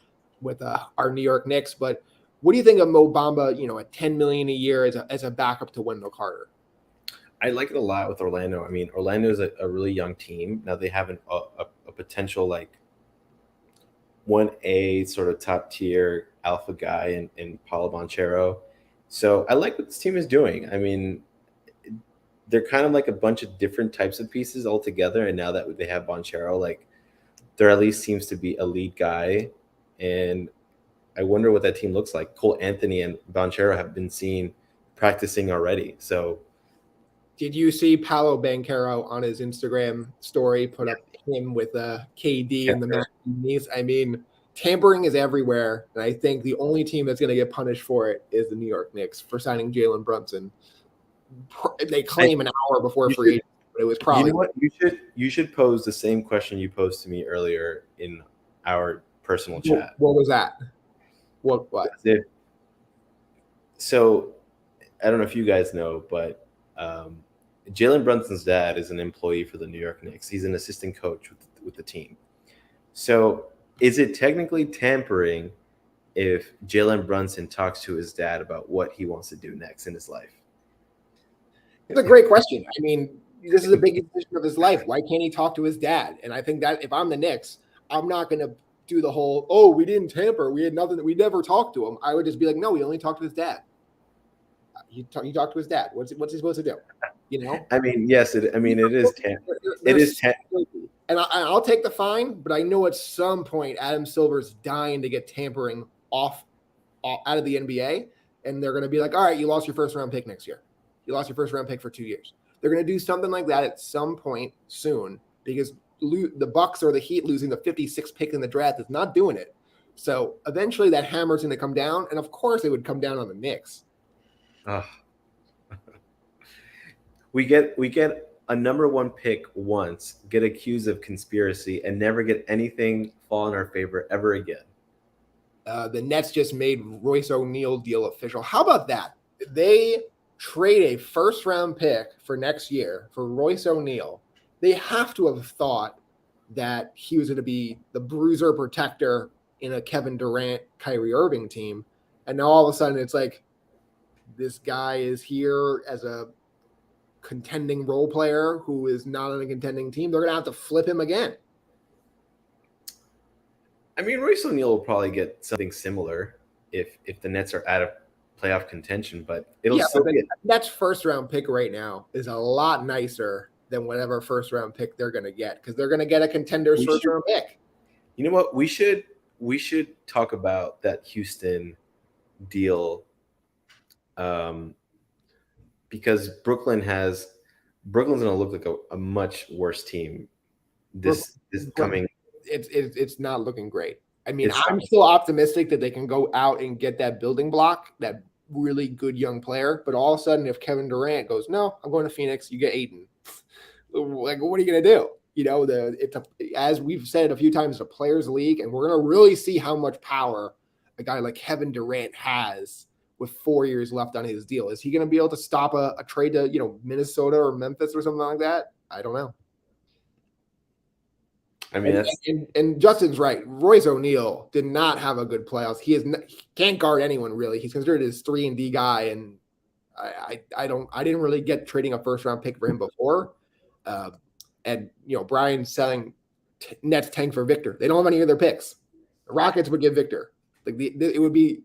with our New York Knicks? But what do you think of Mo Bamba? You know, at 10 million a year as a backup to Wendell Carter. I like it a lot with Orlando. I mean, Orlando is a really young team. Now they have a potential like 1A sort of top tier alpha guy in Paulo Banchero. So I like what this team is doing. I mean, they're kind of like a bunch of different types of pieces all together. And now that they have Banchero, like there at least seems to be a lead guy. And I wonder what that team looks like. Cole Anthony and Banchero have been seen practicing already. So Did you see Paolo Banchero on his Instagram story put up him with KD and the yeah. Mavericks? I mean, tampering is everywhere, and I think the only team that's going to get punished for it is the New York Knicks for signing Jalen Brunson. They I, claim an hour before you free should, agency, but it was you probably know what? You should pose the same question you posed to me earlier in our personal chat. what was that? What? If, so I don't know if you guys know, but Jalen Brunson's dad is an employee for the New York Knicks. He's an assistant coach with the team. So is it technically tampering if Jalen Brunson talks to his dad about what he wants to do next in his life? It's a great question. I mean, this is a big decision of his life. Why can't he talk to his dad? And I think that if I'm the Knicks, I'm not going to do the whole, oh, we didn't tamper. We had nothing. We never talked to him. I would just be like, no, we only talked to his dad. He talked to his dad. What's he supposed to do? You know? I mean, yes, it is it They're is so crazy. And I'll take the fine, but I know at some point Adam Silver's dying to get tampering off out of the NBA, and they're going to be like, all right, you lost your first round pick next year. You lost your first round pick for 2 years. They're going to do something like that at some point soon because the Bucks or the Heat losing the 56th pick in the draft is not doing it. So eventually that hammer's going to come down, and of course it would come down on the Knicks. Ugh. we get a number one pick once, get accused of conspiracy, and never get anything fall in our favor ever again. The Nets just made Royce O'Neal deal official. How about that? They trade a first round pick for next year for Royce O'Neal. They have to have thought that he was going to be the bruiser protector in a Kevin Durant, Kyrie Irving team. And now all of a sudden it's like this guy is here as a contending role player who is not on a contending team. They're going to have to flip him again. I mean, Royce O'Neal will probably get something similar if the Nets are out of playoff contention, but it'll still be. Nets first round pick right now is a lot nicer than whatever first round pick they're going to get because they're going to get a contender's first round pick. You know what? We should talk about that Houston deal, because Brooklyn's going to look like a much worse team this coming. It's not looking great. I mean, I'm still optimistic that they can go out and get that building block, that really good young player. But all of a sudden, if Kevin Durant goes, no, I'm going to Phoenix, you get Ayton. Like, what are you going to do? You know, as we've said a few times, it's a players' league, and we're going to really see how much power a guy like Kevin Durant has with 4 years left on his deal. Is he going to be able to stop a trade to, Minnesota or Memphis or something like that? I don't know. I mean, and Justin's right. Royce O'Neal did not have a good playoffs. He can't guard anyone really. He's considered his 3-and-D guy, and I didn't really get trading a first round pick for him before. And Brian's selling Nets tank for Victor. They don't have any of their picks. The Rockets would give Victor. Like it would be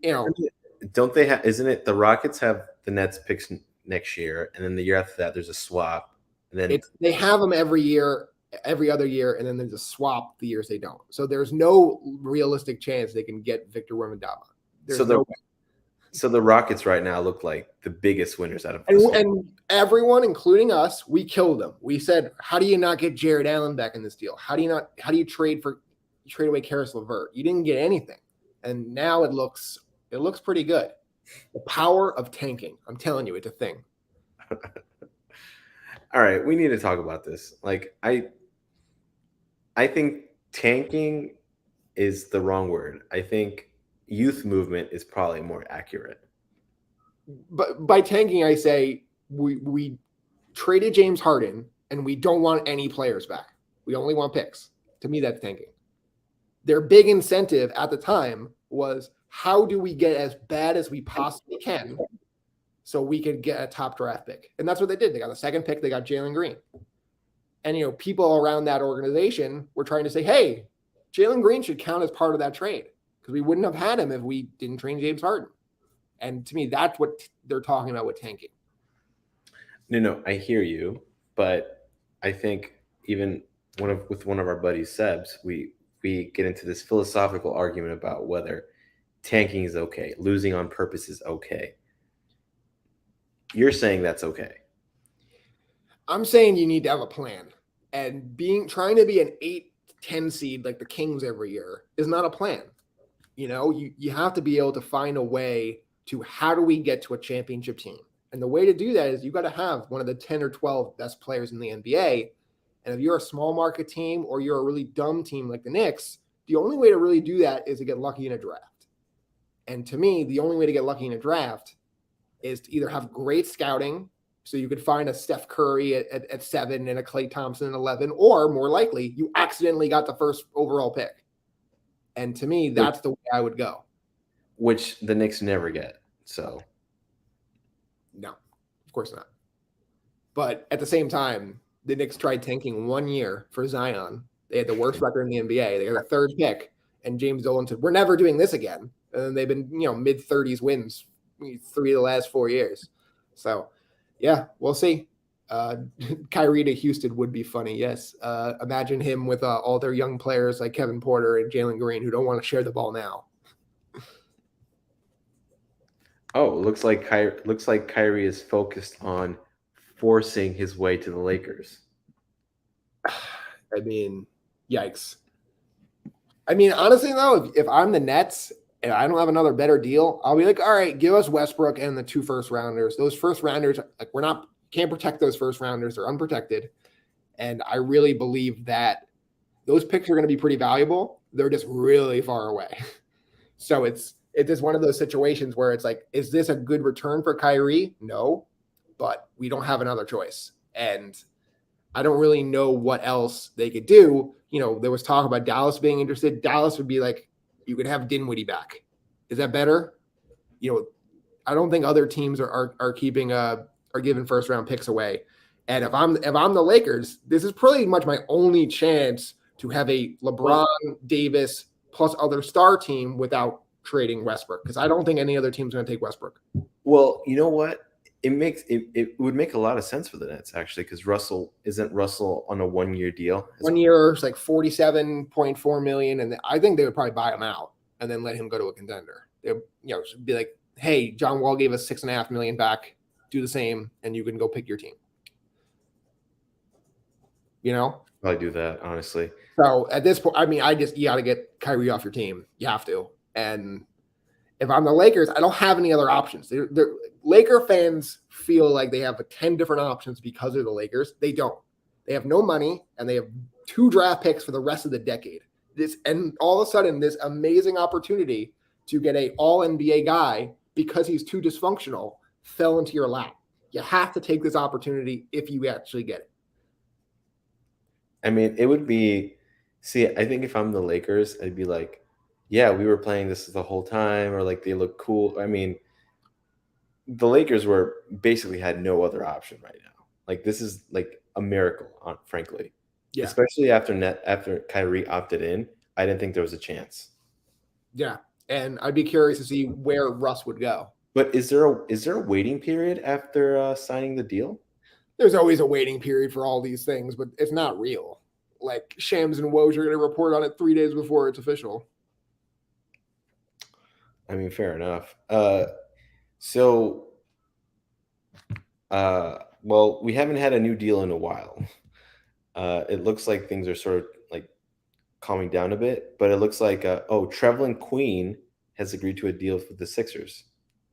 Don't they have? Isn't it the Rockets have the Nets picks next year, and then the year after that there's a swap, and then they have them every year. Every other year, and then there's a swap the years they don't. So there's no realistic chance they can get Victor Wembanyama. So the Rockets right now look like the biggest winners out of and everyone, including us, we killed them. We said, how do you not get Jared Allen back in this deal? How do you trade away Karis LeVert? You didn't get anything. And now it looks pretty good. The power of tanking. I'm telling you, it's a thing. All right, we need to talk about this. Like I think tanking is the wrong word. I think youth movement is probably more accurate. But by tanking, I say we traded James Harden and we don't want any players back. We only want picks. To me, that's tanking. Their big incentive at the time was how do we get as bad as we possibly can so we could get a top draft pick. And that's what they did. They got the second pick. They got Jalen Green. And, people around that organization were trying to say, hey, Jalen Green should count as part of that trade because we wouldn't have had him if we didn't trade James Harden. And to me, that's what they're talking about with tanking. No, I hear you, but I think even with one of our buddies, Sebs, we get into this philosophical argument about whether tanking is okay, losing on purpose is okay. You're saying that's okay. I'm saying you need to have a plan. And trying to be an 8-10 seed like the Kings every year is not a plan. You have to be able to find a way to how do we get to a championship team? And the way to do that is you got to have one of the 10 or 12 best players in the NBA. And if you're a small market team or you're a really dumb team like the Knicks, the only way to really do that is to get lucky in a draft. And to me, the only way to get lucky in a draft is to either have great scouting, so you could find a Steph Curry at 7 and a Klay Thompson at 11, or more likely, you accidentally got the first overall pick. And to me, that's the way I would go. Which the Knicks never get. So, no, of course not. But at the same time, the Knicks tried tanking 1 year for Zion. They had the worst record in the NBA. They got a third pick, and James Dolan said, "We're never doing this again." And they've been, mid-30s wins 3 of the last 4 years. So, yeah, we'll see. Kyrie to Houston would be funny. Yes, imagine him with all their young players like Kevin Porter and Jalen Green who don't want to share the ball now. Oh, looks like Kyrie is focused on forcing his way to the Lakers. I mean, yikes. I mean, honestly, though, if I'm the Nets and I don't have another better deal, I'll be like, all right, give us Westbrook and the 2 first rounders. Those first rounders, like, can't protect those first rounders. They're unprotected. And I really believe that those picks are going to be pretty valuable. They're just really far away. So it's just one of those situations where it's like, is this a good return for Kyrie? No, but we don't have another choice. And I don't really know what else they could do. There was talk about Dallas being interested. Dallas would be like, you could have Dinwiddie back. Is that better? I don't think other teams are keeping are giving first round picks away. And if I'm the Lakers, this is pretty much my only chance to have a LeBron, Davis plus other star team without trading Westbrook, because I don't think any other team's going to take Westbrook. Well, you know what? It would make a lot of sense for the Nets, actually, because isn't Russell on a 1 year deal? 1 year is like $47.4 million, and I think they would probably buy him out and then let him go to a contender. They should be like, hey, John Wall gave us $6.5 million back. Do the same, and you can go pick your team. Probably do that, honestly. So at this point, I mean, you got to get Kyrie off your team. You have to. And if I'm the Lakers, I don't have any other options. Laker fans feel like they have 10 different options because of the Lakers. They don't. They have no money, and they have 2 draft picks for the rest of the decade. And all of a sudden, this amazing opportunity to get an all-NBA guy because he's too dysfunctional fell into your lap. You have to take this opportunity if you actually get it. I mean, it would be – see, I think if I'm the Lakers, I'd be like, yeah, we were playing this the whole time, or like they look cool. I mean, the Lakers basically had no other option right now. Like, this is like a miracle, frankly. Yeah. Especially after Kyrie opted in, I didn't think there was a chance. Yeah, and I'd be curious to see where Russ would go. But is there a waiting period after signing the deal? There's always a waiting period for all these things, but it's not real. Like, Shams and Woj are going to report on it 3 days before it's official. I mean, fair enough. Well, we haven't had a new deal in a while. It looks like things are sort of like calming down a bit, but it looks like Trevelin Queen has agreed to a deal with the Sixers.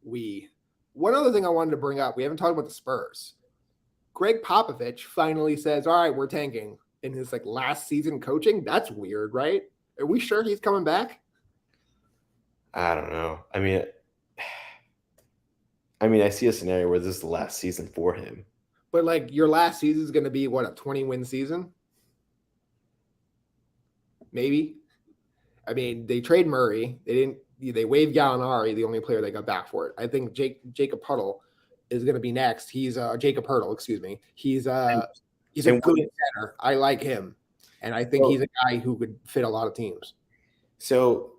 One other thing I wanted to bring up, we haven't talked about the Spurs. Greg Popovich finally says, all right, we're tanking. in his like last season coaching. That's weird, right? Are we sure he's coming back? I don't know. I mean, I see a scenario where this is the last season for him. But like your last season is going to be what, a 20-win season? Maybe. I mean, they trade Murray. They waived Gallinari, the only player they got back for it. I think Jacob Puddle is going to be next. He's Jacob Hurdle, excuse me. He's a good center. I like him, and I think he's a guy who could fit a lot of teams. So,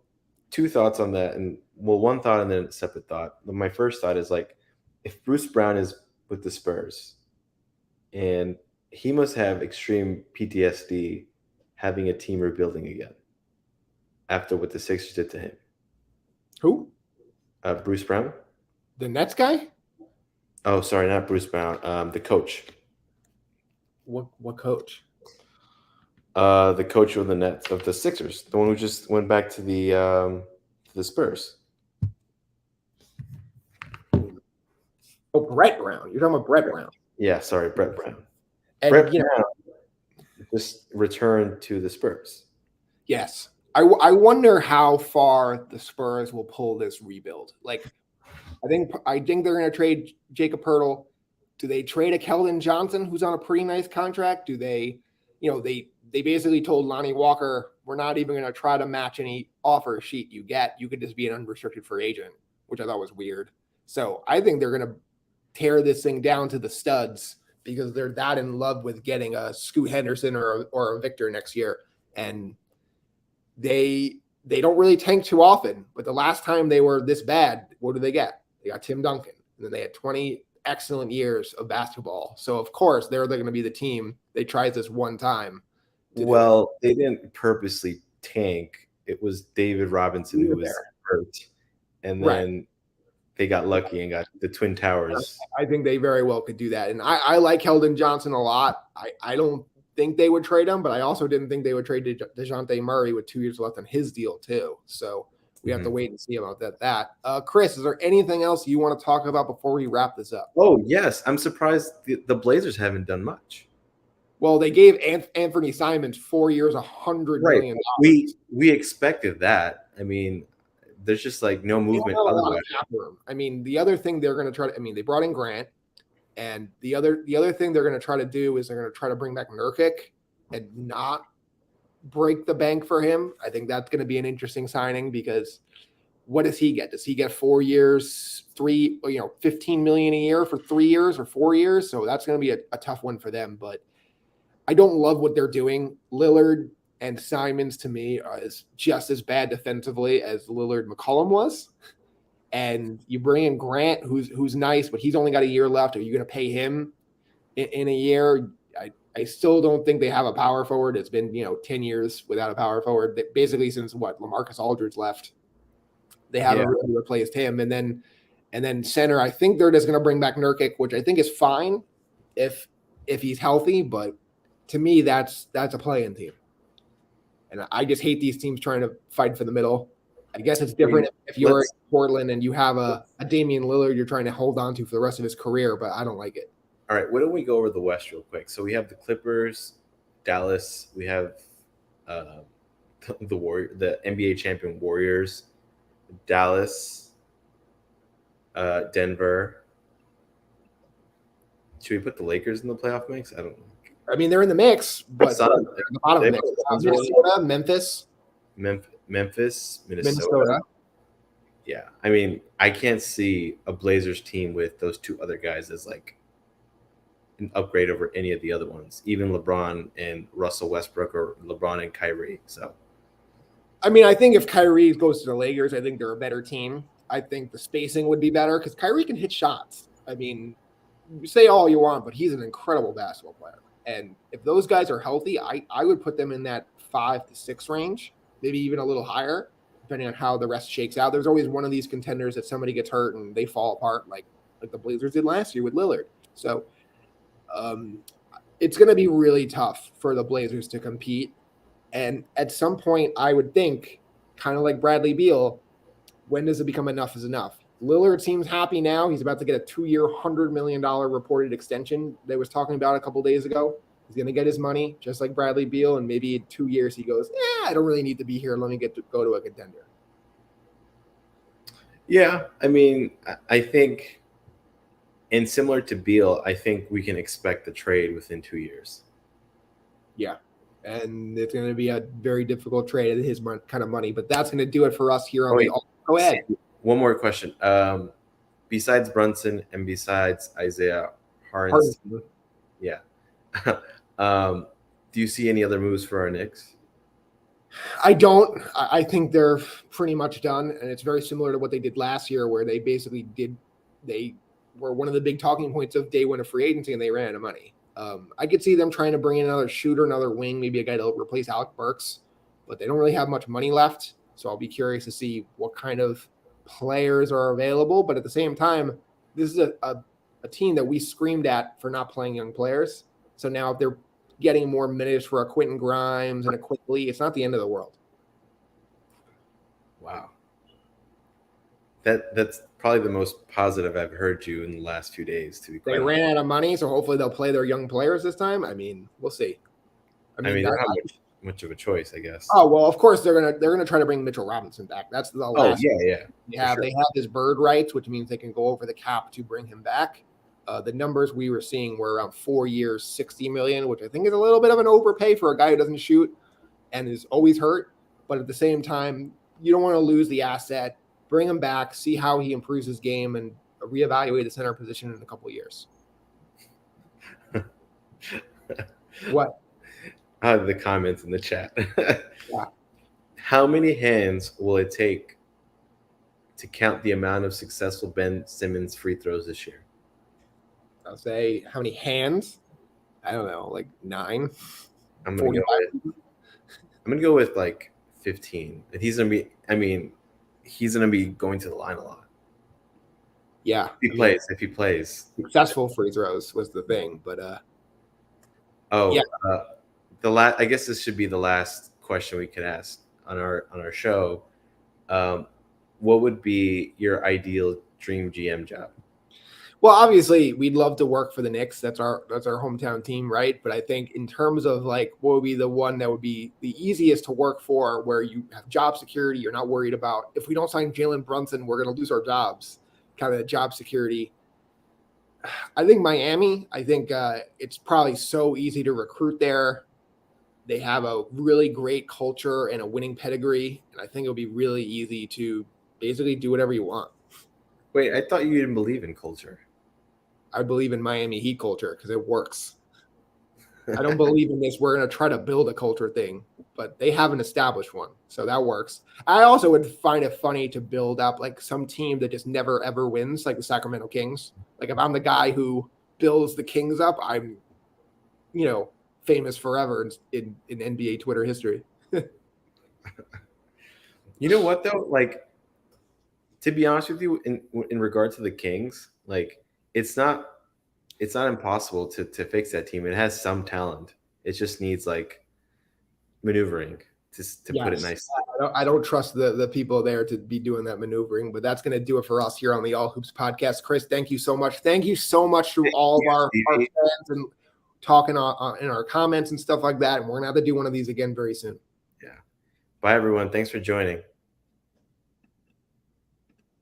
two thoughts on that, and one thought and then a separate thought. My first thought is like, if Bruce Brown is with the Spurs, and he must have extreme PTSD having a team rebuilding again after what the Sixers did to him. Who? Bruce Brown. The Nets guy? Oh, sorry, not Bruce Brown. The coach. What coach? The coach of the Nets, of the Sixers, the one who just went back to the Spurs. Oh, Brett Brown. You're talking about Brett Brown. Yeah, sorry, Brett Brown. And, Brett Brown just returned to the Spurs. Yes. I wonder how far the Spurs will pull this rebuild. Like, I think they're going to trade Jacob Hurdle. Do they trade a Keldon Johnson who's on a pretty nice contract? Do they, they basically told Lonnie Walker, we're not even going to try to match any offer sheet you get. You could just be an unrestricted free agent, which I thought was weird. So I think they're going to tear this thing down to the studs because they're that in love with getting a Scoot Henderson or a Victor next year. And they don't really tank too often, but the last time they were this bad, what did they get? They got Tim Duncan, and then they had 20 excellent years of basketball. So of course they're going to be the team they tried this one time. Well, they didn't purposely tank. It was David Robinson who was hurt, and then they got lucky and got the Twin Towers. I think they very well could do that, and I like Keldon Johnson a lot. I don't think they would trade him, but I also didn't think they would trade DeJounte Murray with 2 years left on his deal too. So we have to wait and see about that. Chris, is there anything else you want to talk about before we wrap this up? Oh, yes. I'm surprised the Blazers haven't done much. Well, they gave Anthony Simons 4 years, $100 million. We expected that. I mean, there's just like no movement. I mean, the other thing they're going to try to, they brought in Grant. And the other thing they're going to try to do is they're going to try to bring back Nurkic and not break the bank for him. I think that's going to be an interesting signing because what does he get? Does he get 4 years, 15 million a year for 3 years or 4 years? So that's going to be a tough one for them. But I don't love what they're doing. Lillard and Simons to me is just as bad defensively as Lillard McCollum was. And you bring in Grant, who's nice, but he's only got a year left. Are you going to pay him in a year? I still don't think they have a power forward. It's been 10 years without a power forward. Basically since LaMarcus Aldridge left, they haven't really replaced him. And then center, I think they're just going to bring back Nurkic, which I think is fine if he's healthy. But to me, that's a play-in team. And I just hate these teams trying to fight for the middle. I guess it's different if you're in Portland and you have a Damian Lillard you're trying to hold on to for the rest of his career, but I don't like it. All right, why don't we go over the West real quick? So we have the Clippers, Dallas. We have the NBA champion Warriors, Dallas, Denver. Should we put the Lakers in the playoff mix? I don't know. I mean, they're in the mix, but they're at the bottom of the mix. Minnesota, Memphis, Minnesota. Yeah. I mean, I can't see a Blazers team with those two other guys as like an upgrade over any of the other ones, even LeBron and Russell Westbrook or LeBron and Kyrie. So, I mean, I think if Kyrie goes to the Lakers, I think they're a better team. I think the spacing would be better because Kyrie can hit shots. I mean, you say all you want, but he's an incredible basketball player. And if those guys are healthy, I would put them in that 5 to 6 range. Maybe even a little higher, depending on how the rest shakes out. There's always one of these contenders that somebody gets hurt and they fall apart, like the Blazers did last year with Lillard. So it's going to be really tough for the Blazers to compete. And at some point, I would think, kind of like Bradley Beal, when does it become enough is enough? Lillard seems happy now. He's about to get a 2-year, $100 million reported extension they was talking about a couple days ago. He's going to get his money, just like Bradley Beal, and maybe in 2 years he goes, I don't really need to be here. Let me go to a contender. Yeah, I mean, I think, and similar to Beal, I think we can expect the trade within 2 years. Yeah, and it's going to be a very difficult trade at his kind of money, but that's going to do it for us here on the. Go ahead. One more question. Besides Brunson and besides Isaiah Hartenstein, yeah. Do you see any other moves for our Knicks? I don't. I think they're pretty much done, and it's very similar to what they did last year, where they basically they were one of the big talking points of day one of free agency, and they ran out of money. I could see them trying to bring in another shooter, another wing, maybe a guy to replace Alec Burks, but they don't really have much money left. So I'll be curious to see what kind of players are available. But at the same time, this is a team that we screamed at for not playing young players. So now if they're getting more minutes for a Quentin Grimes and a Quickly, it's not the end of the world. Wow. That's probably the most positive I've heard you in the last few days, to be quite honest. They ran out of money, so hopefully they'll play their young players this time. I mean, we'll see. I mean, they don't have much of a choice, I guess. Oh well, of course they're gonna try to bring Mitchell Robinson back. That's the last. They have his bird rights, which means they can go over the cap to bring him back. The numbers we were seeing were around 4 years, $60 million, which I think is a little bit of an overpay for a guy who doesn't shoot and is always hurt. But at the same time, you don't want to lose the asset. Bring him back, see how he improves his game, and reevaluate the center position in a couple of years. What? The comments in the chat. Yeah. How many hands will it take to count the amount of successful Ben Simmons free throws this year? I'll say how many hands? I don't know, like 9. I'm gonna go with like 15. And he's gonna be. I mean, he's gonna be going to the line a lot. Yeah, if he plays, successful free throws was the thing, but I guess this should be the last question we could ask on our show. What would be your ideal dream GM job? Well, obviously, we'd love to work for the Knicks. That's our hometown team, right? But I think in terms of like what would be the one that would be the easiest to work for, where you have job security, you're not worried about if we don't sign Jalen Brunson, we're going to lose our jobs. Kind of the job security. I think Miami. I think it's probably so easy to recruit there. They have a really great culture and a winning pedigree, and I think it'll be really easy to basically do whatever you want. Wait, I thought you didn't believe in culture. I believe in Miami Heat culture because it works. I don't believe in this. We're going to try to build a culture thing, but they have an established one. So that works. I also would find it funny to build up like some team that just never, ever wins, like the Sacramento Kings. Like if I'm the guy who builds the Kings up, I'm, famous forever in NBA Twitter history. You know what, though? Like, to be honest with you, in regard to the Kings, like, it's not impossible to fix that team. It has some talent. It just needs like maneuvering to put it nicely. I don't trust the people there to be doing that maneuvering, but that's going to do it for us here on the All Hoops podcast. Chris, thank you so much. Thank you so much to all of our fans and talking in our comments and stuff like that. And we're going to have to do one of these again very soon. Yeah. Bye, everyone. Thanks for joining.